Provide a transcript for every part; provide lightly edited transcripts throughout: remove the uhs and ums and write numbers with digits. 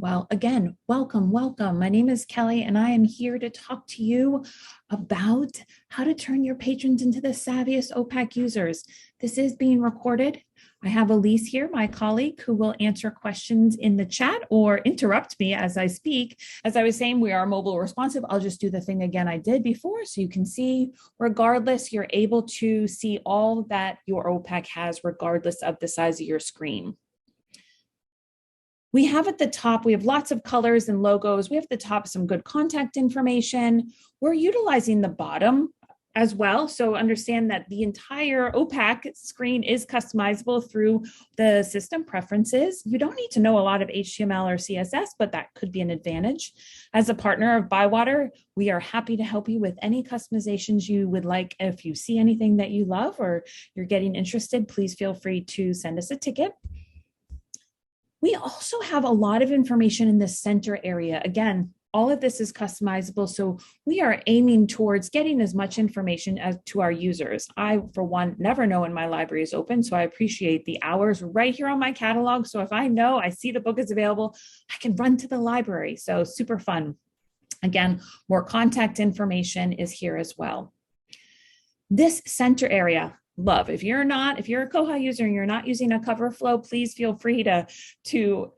Well, again, welcome, welcome. My name is Kelly, and I am here to talk to you about how to turn your patrons into the savviest OPAC users. This is being recorded. I have Elise here, my colleague, who will answer questions in the chat or interrupt me as I speak. As I was saying, we are mobile responsive. I'll just do the thing again I did before so you can see. Regardless, you're able to see all that your OPAC has, regardless of the size of your screen. We have at the top, we have lots of colors and logos. We have at the top some good contact information. We're utilizing the bottom as well. So understand that the entire OPAC screen is customizable through the system preferences. You don't need to know a lot of HTML or CSS, but that could be an advantage. As a partner of Bywater, we are happy to help you with any customizations you would like. If you see anything that you love or you're getting interested, please feel free to send us a ticket. We also have a lot of information in the center area. Again, all of this is customizable, so we are aiming towards getting as much information as to our users. I, for one, never know when my library is open, so I appreciate the hours right here on my catalog. So if I know I see the book is available, I can run to the library. So super fun. Again, more contact information is here as well. This center area, love. If you're a Koha user and you're not using a cover flow, please feel free to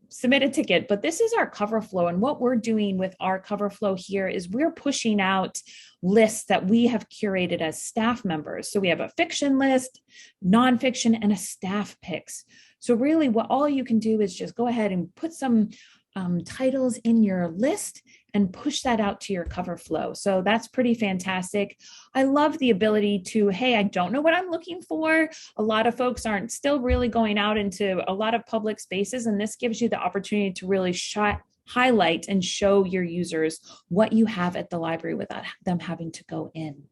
submit a ticket. But this is our cover flow. And what we're doing with our cover flow here is we're pushing out lists that we have curated as staff members. So we have a fiction list, nonfiction, and a staff picks. So really all you can do is just go ahead and put some titles in your list and push that out to your cover flow. So that's pretty fantastic. I love the ability to, hey, I don't know what I'm looking for. A lot of folks aren't still really going out into a lot of public spaces, and this gives you the opportunity to really highlight and show your users what you have at the library without them having to go in.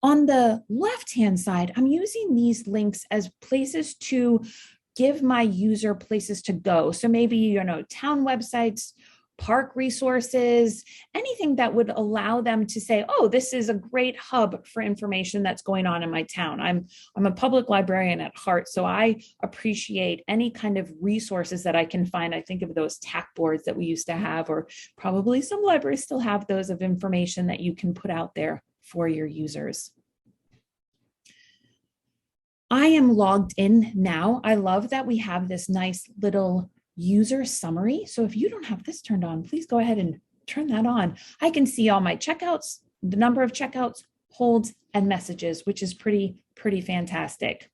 On the left-hand side, I'm using these links as places to give my user places to go. So maybe, town websites, park resources, anything that would allow them to say, oh, this is a great hub for information that's going on in my town. I'm a public librarian at heart, so I appreciate any kind of resources that I can find. I think of those tack boards that we used to have, or probably some libraries still have those, of information that you can put out there for your users. I am logged in now. I love that we have this nice little user summary. So if you don't have this turned on, please go ahead and turn that on. I can see all my checkouts, the number of checkouts, holds, and messages, which is pretty fantastic.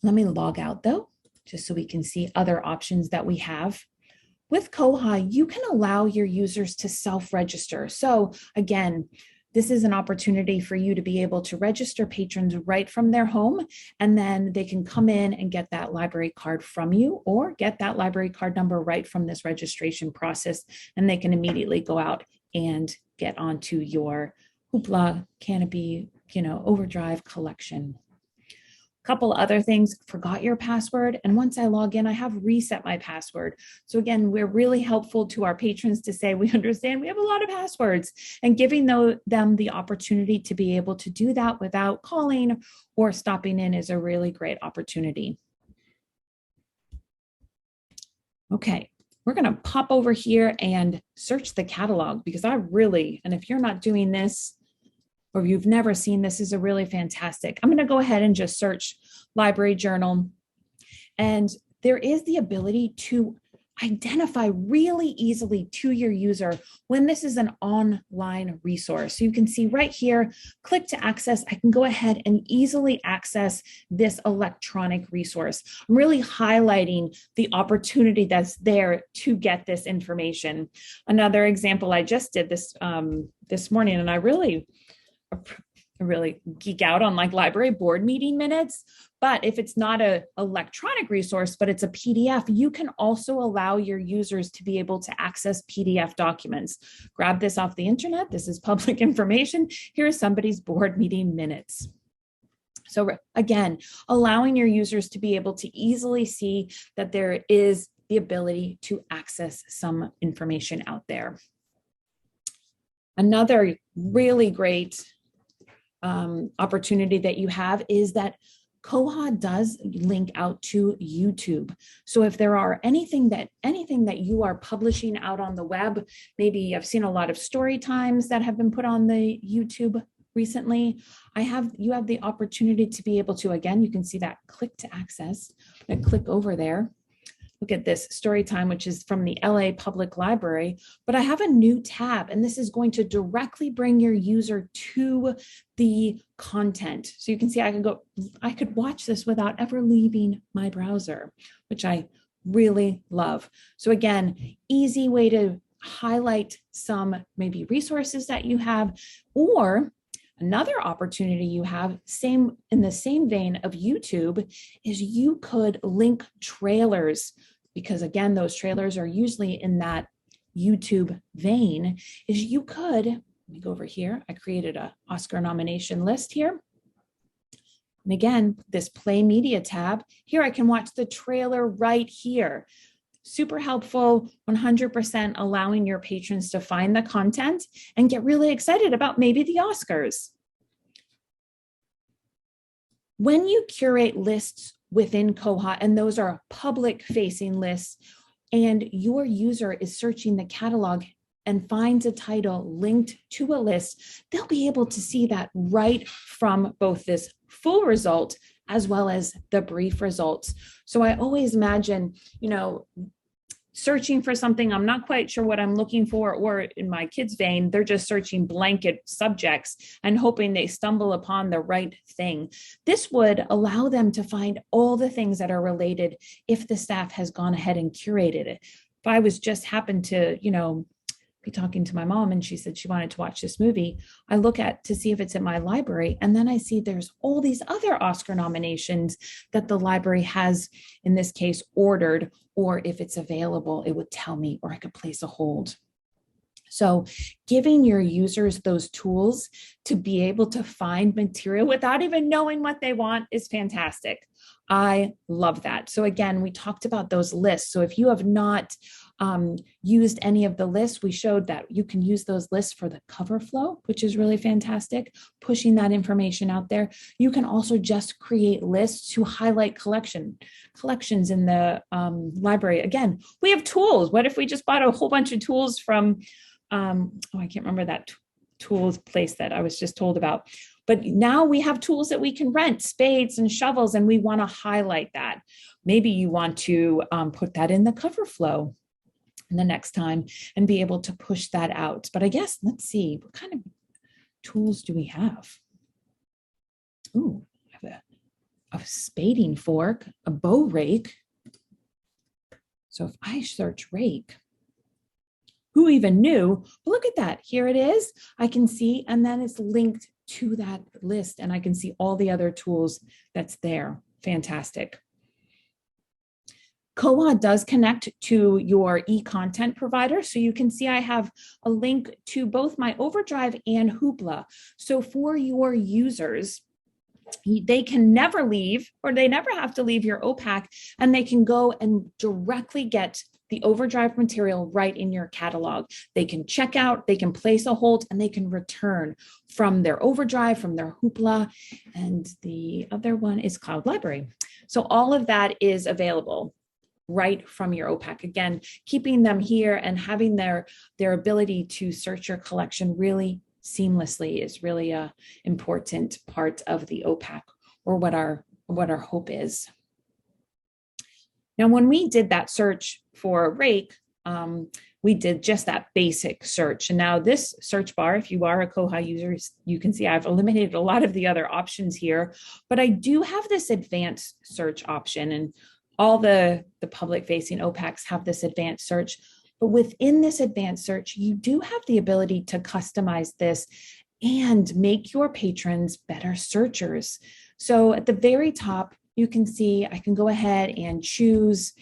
Let me log out though, just so we can see other options that we have. With Koha, you can allow your users to self-register. So again, this is an opportunity for you to be able to register patrons right from their home, and then they can come in and get that library card from you, or get that library card number right from this registration process, and they can immediately go out and get onto your Hoopla, Canopy, Overdrive collection. Couple other things, forgot your password. And once I log in, I have reset my password. So again, we're really helpful to our patrons to say, we understand we have a lot of passwords, and giving them the opportunity to be able to do that without calling or stopping in is a really great opportunity. Okay, we're going to pop over here and search the catalog, because and if you're not doing this, or if you've never seen this, is a really fantastic. I'm going to go ahead and just search library journal. And there is the ability to identify really easily to your user when this is an online resource. So you can see right here, click to access. I can go ahead and easily access this electronic resource. I'm really highlighting the opportunity that's there to get this information. Another example, I just did this this morning, and I really geek out on library board meeting minutes. But if it's not an electronic resource, but it's a PDF, you can also allow your users to be able to access PDF documents. Grab this off the internet. This is public information. Here's somebody's board meeting minutes. So again, allowing your users to be able to easily see that there is the ability to access some information out there. Another really great opportunity that you have is that Koha does link out to YouTube. So if there are anything that you are publishing out on the web, maybe I've seen a lot of story times that have been put on the YouTube recently. You have the opportunity to be able to, again, you can see that click to access. I'm gonna click over there. Look at this story time, which is from the LA Public Library, but I have a new tab, and this is going to directly bring your user to the content. So you can see I could watch this without ever leaving my browser, which I really love. So again, easy way to highlight some maybe resources that you have, or another opportunity you have, in the same vein of YouTube, is you could link trailers, because again, those trailers are usually in that YouTube vein, is you could, let me go over here. I created an Oscar nomination list here. And again, this Play Media tab, here I can watch the trailer right here. Super helpful, 100% allowing your patrons to find the content and get really excited about maybe the Oscars. When you curate lists within Koha, and those are public-facing lists, and your user is searching the catalog and finds a title linked to a list, they'll be able to see that right from both this full result as well as the brief results. So I always imagine, searching for something, I'm not quite sure what I'm looking for, or in my kids' vein, they're just searching blanket subjects and hoping they stumble upon the right thing. This would allow them to find all the things that are related if the staff has gone ahead and curated it. If I was just happened to, be talking to my mom and she said she wanted to watch this movie, I look to see if it's in my library, and then I see there's all these other Oscar nominations that the library has, in this case, ordered, or if it's available, it would tell me, or I could place a hold. So giving your users those tools to be able to find material without even knowing what they want is fantastic. I love that. So again, we talked about those lists. So if you have not used any of the lists, we showed that you can use those lists for the cover flow, which is really fantastic, pushing that information out there. You can also just create lists to highlight collections in the library. Again, we have tools. What if we just bought a whole bunch of tools from, I can't remember that tools place that I was just told about. But now we have tools that we can rent, spades and shovels, and we want to highlight that. Maybe you want to put that in the cover flow the next time and be able to push that out. But I guess, let's see, what kind of tools do we have? Ooh, I have a spading fork, a bow rake. So if I search rake, who even knew? But look at that, here it is. I can see, and then it's linked to that list, and I can see all the other tools that's there. Fantastic. Koha does connect to your EContent provider. So you can see I have a link to both my Overdrive and Hoopla. So for your users, they can never leave, or they never have to leave your OPAC, and they can go and directly get the Overdrive material right in your catalog. They can check out, they can place a hold, and they can return from their Overdrive, from their Hoopla, and the other one is Cloud Library. So all of that is available right from your OPAC. Again, keeping them here and having their ability to search your collection really seamlessly is really a important part of the OPAC, or what our hope is. Now, when we did that search for rake, we did just that basic search. And now this search bar, if you are a Koha user, you can see I've eliminated a lot of the other options here, but I do have this advanced search option, and all the public-facing OPACs have this advanced search. But within this advanced search, you do have the ability to customize this and make your patrons better searchers. So at the very top, you can see I can go ahead and choose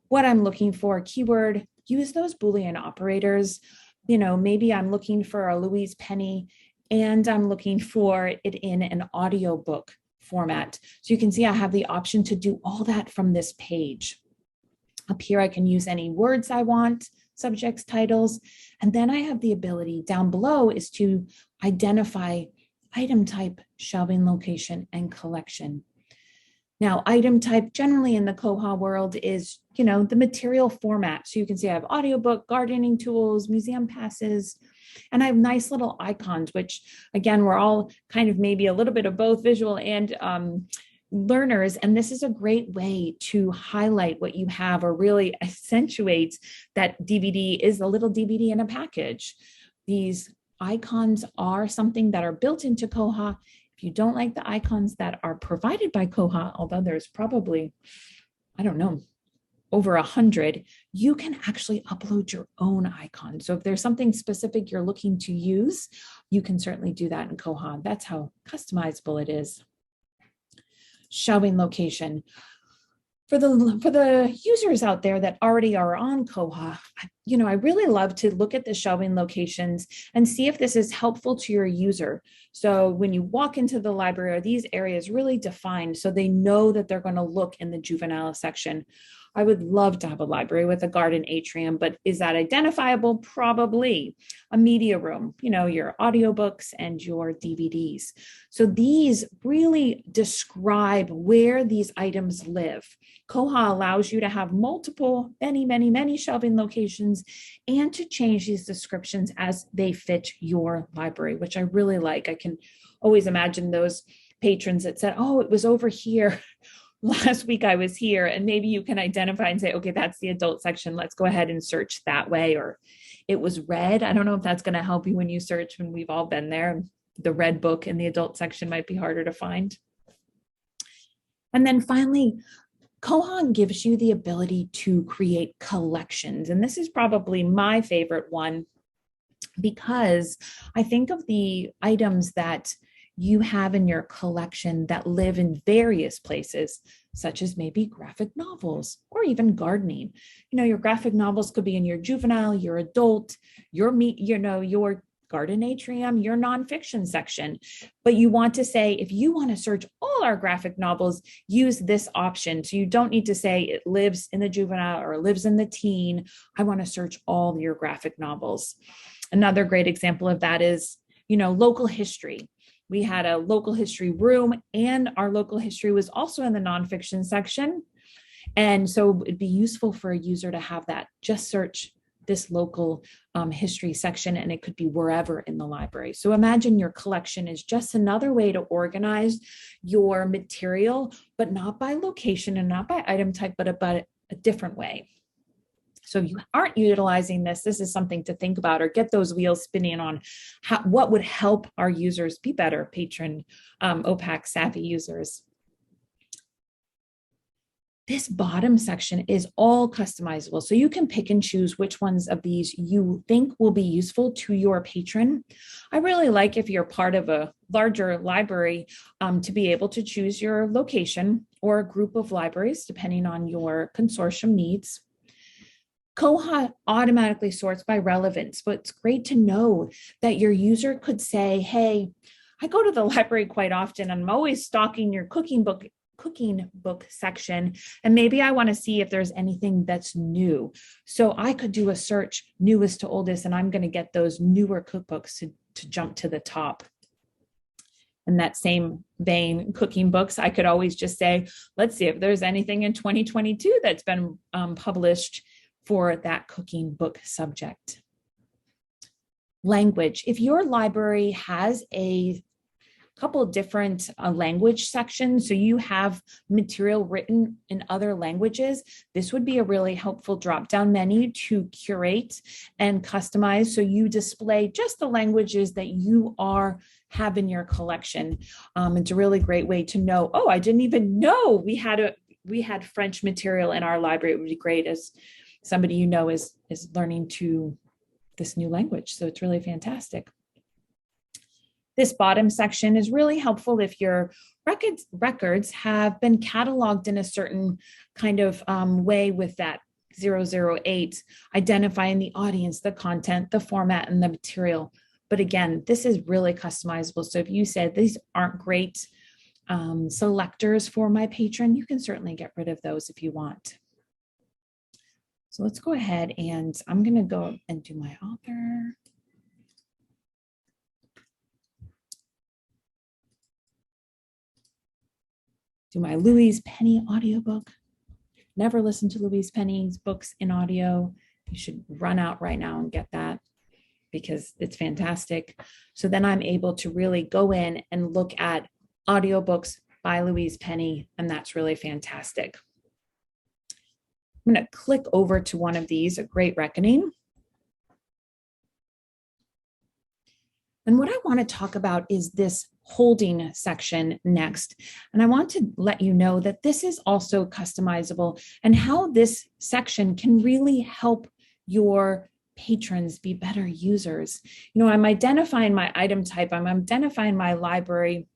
what I'm looking for, keyword, use those Boolean operators. Maybe I'm looking for a Louise Penny, and I'm looking for it in an audiobook format. So you can see I have the option to do all that from this page. Up here, I can use any words I want, subjects, titles, and then I have the ability down below is to identify item type, shelving location, and collection. Now, item type generally in the Koha world is, the material format. So you can see I have audiobook, gardening tools, museum passes, and I have nice little icons, which again, we're all kind of maybe a little bit of both visual and learners. And this is a great way to highlight what you have or really accentuates that DVD is a little DVD in a package. These icons are something that are built into Koha. If you don't like the icons that are provided by Koha, although there's probably, I don't know, over 100, you can actually upload your own icon. So if there's something specific you're looking to use, you can certainly do that in Koha. That's how customizable it is. Shelving location. For the users out there that already are on Koha, I really love to look at the shelving locations and see if this is helpful to your user. So when you walk into the library, are these areas really defined so they know that they're going to look in the juvenile section? I would love to have a library with a garden atrium, but is that identifiable? Probably. A media room, your audiobooks and your DVDs. So these really describe where these items live. Koha allows you to have multiple, many shelving locations and to change these descriptions as they fit your library, which I really like. I can always imagine those patrons that said, oh, it was over here. Last week I was here, and maybe you can identify and say, okay, that's the adult section. Let's go ahead and search that way. Or it was red. I don't know if that's going to help you when you search, when we've all been there. The red book in the adult section might be harder to find. And then finally, Koha gives you the ability to create collections. And this is probably my favorite one because I think of the items that you have in your collection that live in various places, such as maybe graphic novels or even gardening. Your graphic novels could be in your juvenile, your adult, your garden atrium, your nonfiction section. But you want to say, if you want to search all our graphic novels, use this option. So you don't need to say it lives in the juvenile or lives in the teen. I want to search all your graphic novels. Another great example of that is, local history. We had a local history room, and our local history was also in the nonfiction section. And so it'd be useful for a user to have that. Just search this local history section, and it could be wherever in the library. So imagine your collection is just another way to organize your material, but not by location and not by item type, but a different way. So if you aren't utilizing this, this is something to think about or get those wheels spinning on what would help our users be better patron OPAC savvy users. This bottom section is all customizable. So you can pick and choose which ones of these you think will be useful to your patron. I really like, if you're part of a larger library, to be able to choose your location or a group of libraries, depending on your consortium needs. Koha automatically sorts by relevance, but it's great to know that your user could say, hey, I go to the library quite often. I'm always stalking your cooking book section, and maybe I want to see if there's anything that's new. So I could do a search newest to oldest, and I'm going to get those newer cookbooks to jump to the top. In that same vein, cooking books, I could always just say, let's see if there's anything in 2022 that's been published for that cooking book subject. Language. If your library has a couple of different language sections, so you have material written in other languages, this would be a really helpful drop-down menu to curate and customize, so you display just the languages that you have in your collection. It's a really great way to know, oh, I didn't even know we had French material in our library. It would be great as somebody is learning this new language. So it's really fantastic. This bottom section is really helpful if your records have been cataloged in a certain kind of way with that 008, identifying the audience, the content, the format, and the material. But again, this is really customizable. So if you said these aren't great selectors for my patron, you can certainly get rid of those if you want. So let's go ahead, and I'm going to go and do my author. do my Louise Penny audiobook. Never listened to Louise Penny's books in audio. You should run out right now and get that because it's fantastic. So then I'm able to really go in and look at audiobooks by Louise Penny, and that's really fantastic. I'm going to click over to one of these, A Great Reckoning. And what I want to talk about is this holding section next. And I want to let you know that this is also customizable and how this section can really help your patrons be better users. I'm identifying my item type, I'm identifying my library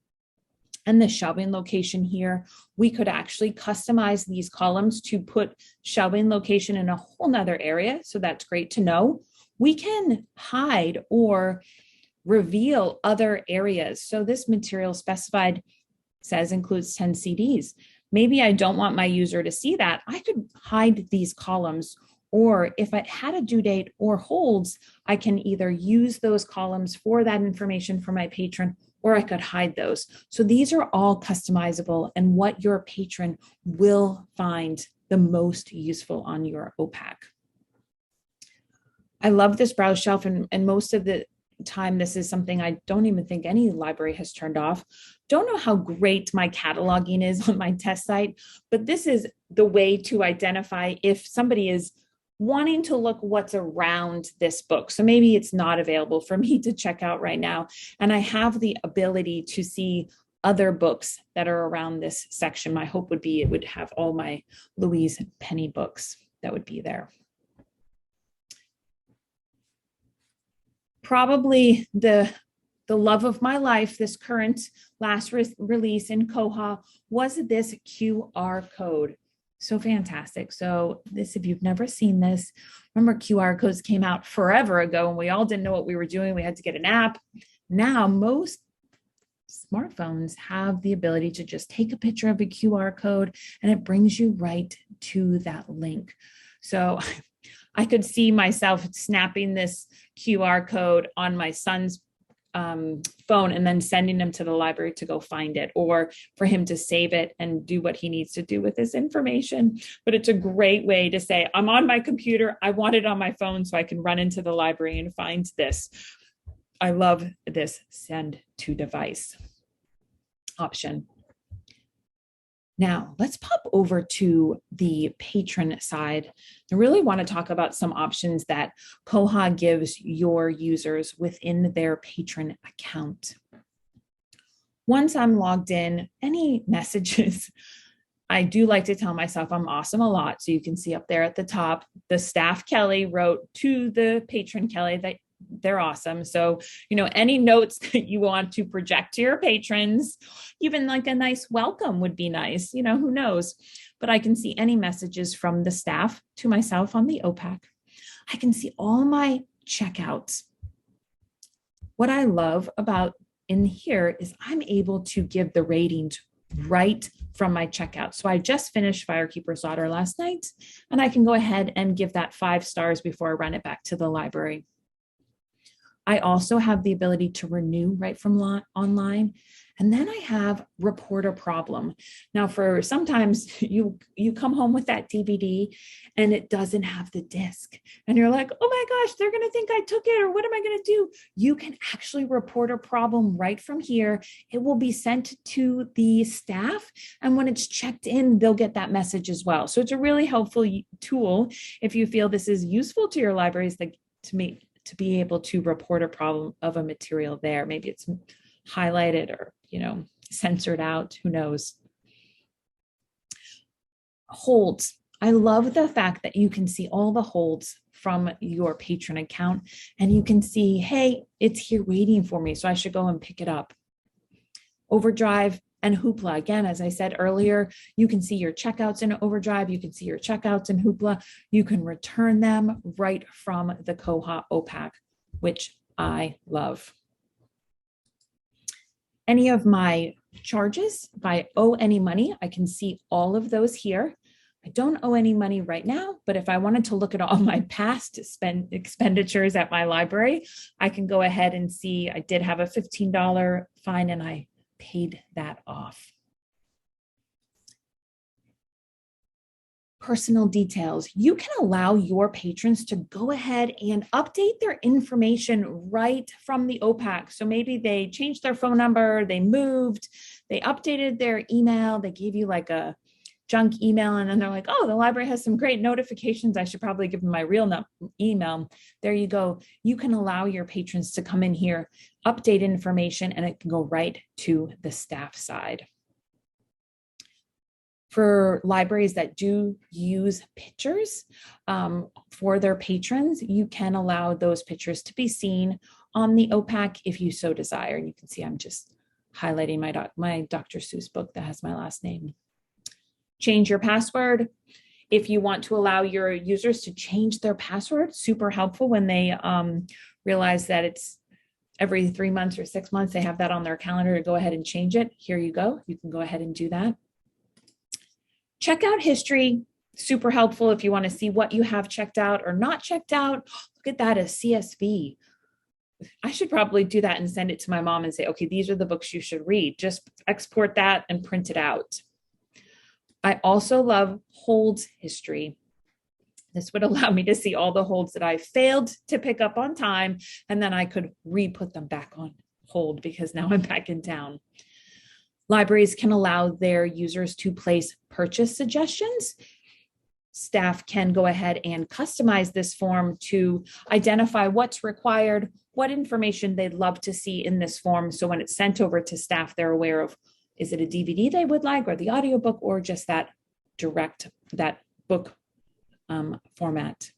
and the shelving location here. We could actually customize these columns to put shelving location in a whole nother area. So that's great to know. We can hide or reveal other areas. So this material specified says includes 10 CDs. Maybe I don't want my user to see that. I could hide these columns, or if it had a due date or holds, I can either use those columns for that information for my patron, or I could hide those. So these are all customizable and what your patron will find the most useful on your OPAC. I love this browse shelf, and most of the time this is something I don't even think any library has turned off. Don't know how great my cataloging is on my test site, but this is the way to identify if somebody is wanting to look what's around this book. So maybe it's not available for me to check out right now, and I have the ability to see other books that are around this section. My hope would be it would have all my Louise Penny books that would be there. Probably the love of my life, this current last release in Koha, was this QR code. So fantastic. So this, if you've never seen this, remember QR codes came out forever ago and we all didn't know what we were doing. We had to get an app. Now most smartphones have the ability to just take a picture of a QR code and it brings you right to that link. So I could see myself snapping this QR code on my son's phone and then sending him to the library to go find it, or for him to save it and do what he needs to do with this information. But it's a great way to say, I'm on my computer, I want it on my phone so I can run into the library and find this. I love this send to device option. Now, let's pop over to the patron side. I really want to talk about some options that Koha gives your users within their patron account. Once I'm logged in, any messages, I do like to tell myself I'm awesome a lot. So you can see up there at the top, the staff Kelly wrote to the patron Kelly that they're awesome. So, any notes that you want to project to your patrons, even like a nice welcome would be nice, who knows, but I can see any messages from the staff to myself on the OPAC. I can see all my checkouts. What I love about in here is I'm able to give the ratings right from my checkout. So I just finished Firekeeper's Daughter last night, and I can go ahead and give that 5 stars before I run it back to the library. I also have the ability to renew right from online. And then I have report a problem. Now, for sometimes you come home with that DVD and it doesn't have the disc. And you're like, oh my gosh, they're going to think I took it, or what am I going to do? You can actually report a problem right from here. It will be sent to the staff. And when it's checked in, they'll get that message as well. So it's a really helpful tool if you feel this is useful to your libraries to be able to report a problem of a material there. Maybe it's highlighted or, censored out, who knows. Holds. I love the fact that you can see all the holds from your patron account and you can see, hey, it's here waiting for me, so I should go and pick it up. Overdrive and Hoopla. Again, as I said earlier, you can see your checkouts in Overdrive. You can see your checkouts in Hoopla. You can return them right from the Koha OPAC, which I love. Any of my charges, if I owe any money, I can see all of those here. I don't owe any money right now, but if I wanted to look at all my past expenditures at my library, I can go ahead and see I did have a $15 fine and I paid that off. personal details. You can allow your patrons to go ahead and update their information right from the OPAC. So maybe they changed their phone number, they moved, they updated their email, they gave you like a junk email, and then they're like, oh, the library has some great notifications. I should probably give them my real email. There you go. You can allow your patrons to come in here, update information, and it can go right to the staff side. For libraries that do use pictures for their patrons, you can allow those pictures to be seen on the OPAC if you so desire. And you can see I'm just highlighting my Dr. Seuss book that has my last name. Change your password. If you want to allow your users to change their password, super helpful when they realize that it's every 3 months or 6 months, they have that on their calendar to go ahead and change it. Here you go. You can go ahead and do that. Checkout history, super helpful if you want to see what you have checked out or not checked out. Look at that as CSV. I should probably do that and send it to my mom and say, okay, these are the books you should read. Just export that and print it out. I also love holds history. This would allow me to see all the holds that I failed to pick up on time, and then I could re-put them back on hold because now I'm back in town. Libraries can allow their users to place purchase suggestions. Staff can go ahead and customize this form to identify what's required, what information they'd love to see in this form. So when it's sent over to staff, they're aware of, is it a DVD they would like, or the audiobook, or just that book format.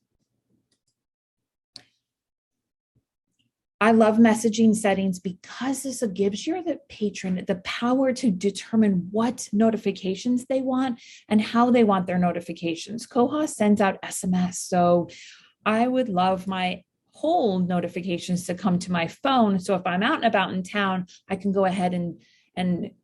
I love messaging settings because this gives the patron the power to determine what notifications they want and how they want their notifications. Koha sends out SMS, so I would love my whole notifications to come to my phone. So if I'm out and about in town, I can go ahead and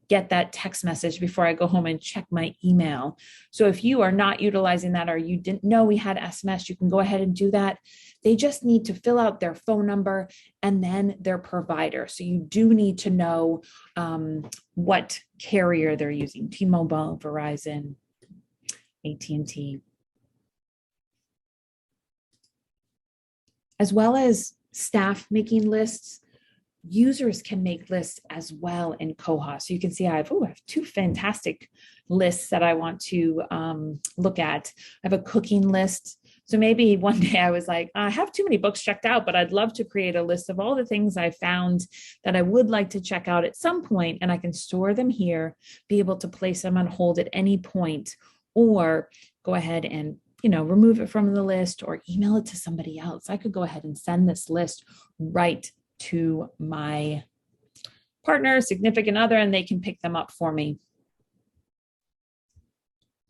get that text message before I go home and check my email. So if you are not utilizing that, or you didn't know we had SMS, you can go ahead and do that. They just need to fill out their phone number and then their provider. So you do need to know what carrier they're using: T-Mobile, Verizon, AT&T. As well as staff making lists, users can make lists as well in Koha. So you can see I have 2 fantastic lists that I want to look at. I have a cooking list. So maybe one day I was like, I have too many books checked out, but I'd love to create a list of all the things I found that I would like to check out at some point, and I can store them here, be able to place them on hold at any point, or go ahead and remove it from the list or email it to somebody else. I could go ahead and send this list right to my partner, significant other, and they can pick them up for me.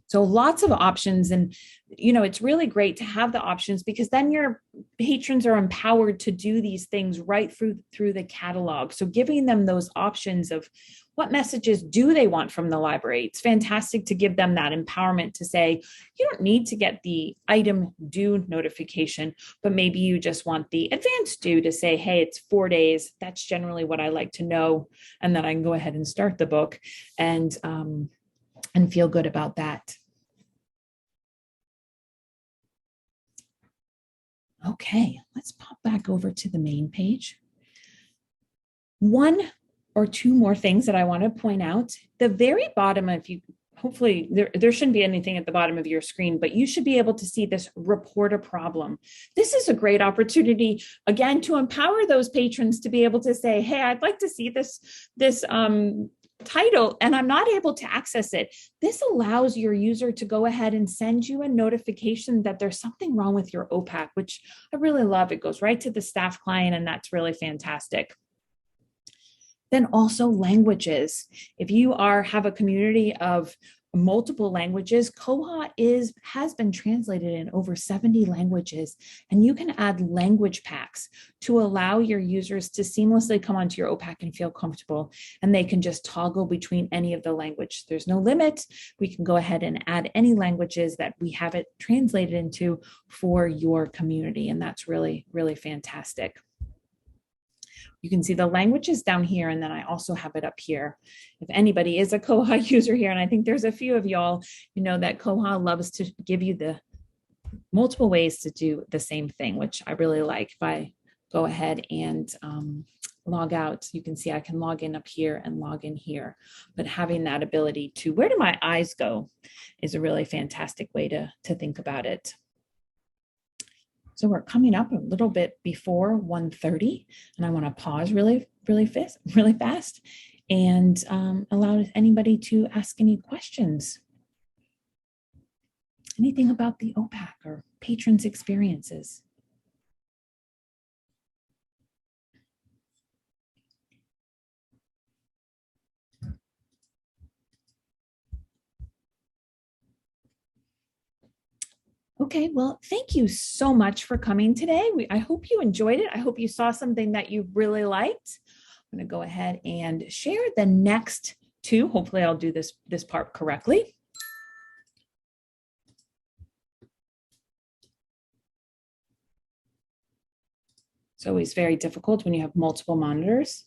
So lots of options. And, it's really great to have the options, because then your patrons are empowered to do these things right through the catalog. So giving them those options of what messages do they want from the library. It's fantastic to give them that empowerment to say, you don't need to get the item due notification, but maybe you just want the advance due to say, hey, it's 4 days. That's generally what I like to know. And then I can go ahead and start the book and feel good about that. Okay, let's pop back over to the main page. 1 or 2 more things that I want to point out. The very bottom, hopefully there shouldn't be anything at the bottom of your screen, but you should be able to see this report a problem. This is a great opportunity, again, to empower those patrons to be able to say, hey, I'd like to see this title and I'm not able to access it. This allows your user to go ahead and send you a notification that there's something wrong with your OPAC, which I really love. It goes right to the staff client, and that's really fantastic. Then also languages. If you have a community of multiple languages, Koha has been translated in over 70 languages, and you can add language packs to allow your users to seamlessly come onto your OPAC and feel comfortable, and they can just toggle between any of the language. There's no limit. We can go ahead and add any languages that we have it translated into for your community, and that's really, really fantastic. You can see the languages down here, and then I also have it up here. If anybody is a Koha user here, and I think there's a few of y'all, you know that Koha loves to give you the multiple ways to do the same thing, which I really like. If I go ahead and log out, you can see I can log in up here and log in here. But having that ability to, where do my eyes go, is a really fantastic way to think about it. So we're coming up a little bit before 1:30, and I want to pause really fast and allow anybody to ask any questions. Anything about the OPAC or patrons' experiences? Okay, well, thank you so much for coming today. I hope you enjoyed it. I hope you saw something that you really liked. I'm going to go ahead and share the next two. Hopefully I'll do this part correctly. It's always very difficult when you have multiple monitors.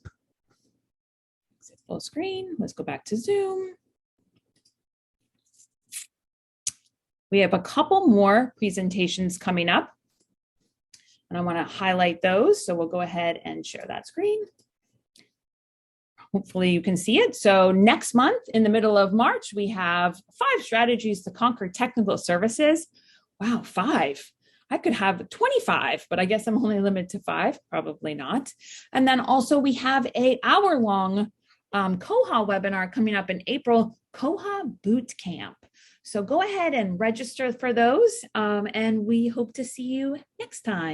Exit full screen. Let's go back to Zoom. We have a couple more presentations coming up, and I want to highlight those. So we'll go ahead and share that screen. Hopefully you can see it. So next month, in the middle of March, we have 5 strategies to conquer technical services. Wow, 5. I could have 25, but I guess I'm only limited to 5, probably not. And then also we have an hour-long Koha webinar coming up in April, Koha Boot Camp. So go ahead and register for those, and we hope to see you next time.